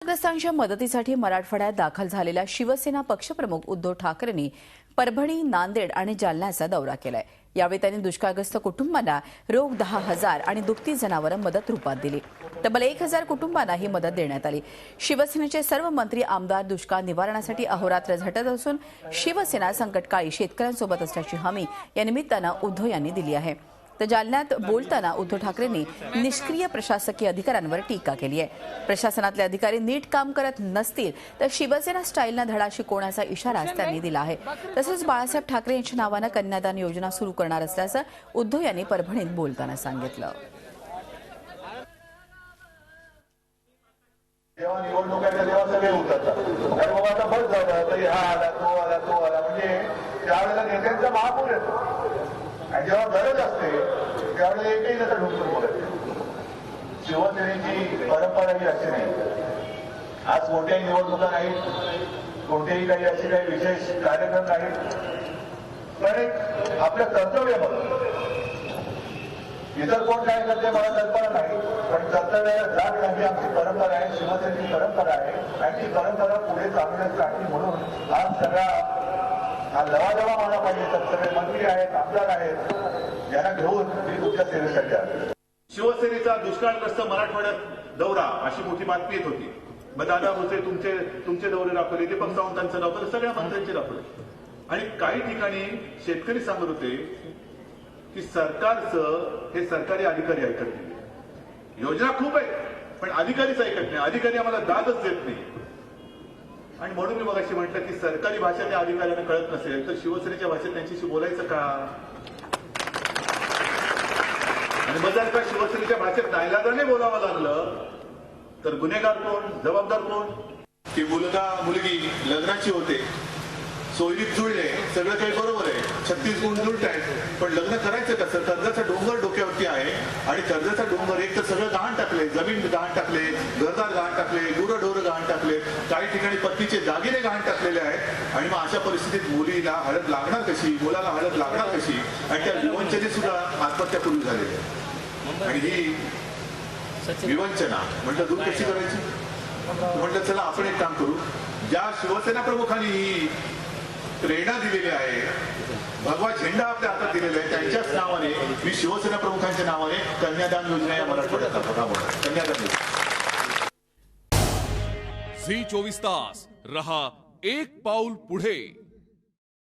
दुष्काळग्रस्तांच्या मदतीसाठी मराठवाड्यात दाखल झालेल्या शिवसेना पक्षप्रमुख उद्धव ठाकरेंनी परभणी, नांदेड आणि जालन्याचा दौरा केलाय। यावेळी त्यांनी दुष्काळग्रस्त कुटुंबांना रोख 10,000 आणि दुभती जनावरं मदत रूपात दिली। तब्बल 1,000 कुटुंबांना ही मदत देण्यात आली। शिवसेनेचे सर्व मंत्री, आमदार दुष्काळ निवारणासाठी अहोरात्र झटत असून शिवसेना संकटकाळी शेतकऱ्यांसोबत असल्याची हमी या निमित्तानं उद्धव यांनी दिली आहे। तर जालन्यात बोलताना उद्धव ठाकरेंनी निष्क्रिय प्रशासकीय अधिकाऱ्यांवर टीका केली आहे। प्रशासनातले अधिकारी नीट काम करत नसतील तर शिवसेना स्टाईलनं धडा शिकवण्याचा इशारा त्यांनी दिला आहे। तसंच बाळासाहेब ठाकरे यांच्या नावानं कन्यादान योजना सुरू करणार असल्याचं उद्धव यांनी परभणीत बोलताना सांगितलं। जेव्हा निवडणुकाच्या जेव्हा सगळे उतरतात आणि मग आता बस झालं तरी हा आला तो आला म्हणजे त्यावेळेला नेत्यांचा महापूर येतो आणि जेव्हा गरज असते त्यावेळेला एकही नेता ढुकून बोलत नाही। शिवसेनेची परंपरा ही अशी नाही। आज कोणत्याही निवडणुका नाहीत, कोणतेही काही असे काही विशेष कार्यक्रम नाहीत, पण एक आपलं कर्तव्य म्हणून इतर कोण काय करते मला कल्पना नाही, पण कर्तव्याला जाग लागली आमची परंपरा आहे, शिवसेनेची परंपरा आहे आणि ती परंपरा पुढे चालवण्यासाठी म्हणून आज सगळा हा लवाजमा मला पाहिजे। सगळे मंत्री आहेत, आमदार आहेत, यांना घेऊन मी तुमच्या सेवेसाठी आलो। शिवसेनेचा दुष्काळग्रस्त मराठवाड्यात दौरा अशी मोठी बातमी येत होती। मग दादा भुसे तुमचे दौरे दाखवले, दीपक सावंतांचं दाखवलं, सगळ्या मंत्र्यांचे दाखवले आणि काही ठिकाणी शेतकरी सांगत होते की सरकारचं हे सरकारी अधिकारी ऐकत नाही। योजना खूप आहेत पण अधिकारीच ऐकत नाही, अधिकारी आम्हाला दादच देत नाही। आणि म्हणून मी मगाशी म्हटलं की सरकारी भाषा त्या अधिकाऱ्यांना कळत नसेल तर शिवसेनेच्या भाषेत त्यांच्याशी बोलायचं का? आणि मग जर का शिवसेनेच्या भाषेत नाईलाजाने बोलावं लागलं तर गुन्हेगार कोण, जबाबदार कोण? की मुलगा मुलगी लग्नाची होते, सोयरीत जुळले, सगळं काही बरोबर आहे, 36 गुण जुळत आहेत, पण लग्न करायचं कसं? कर्जाचा डोंगर डोक्यावरती आहे आणि कर्जाचा डोंगर एक तर सगळं गहाण टाकले, जमीन गहाण टाकले, घरदार गहाण टाकले, गुरंढोरं गहाण टाकले, काही ठिकाणी पत्नीचे दागिने गहाण टाकलेले आहेत आणि मग अशा परिस्थितीत मुलीला हळद लागणार कशी, मुलाला हळद लागणार कशी? आणि त्या विवंचने सुद्धा आत्महत्या पूर्वी झालेली आहे। आणि ही विवंचना म्हटलं दूर कशी करायची? म्हटलं चला आपण एक काम करू, ज्या शिवसेना प्रमुखांनी ही प्रेरणा दिलेली आहे, भगवा झेंडा आपल्या हातात दिलेला आहे, त्यांच्याच नावाने मी शिवसेना प्रमुखांच्या नावाने कन्यादान योजना या मराठवाड्यात कन्यादान योजना। झी 24 तास रहा एक पाऊल पुढे।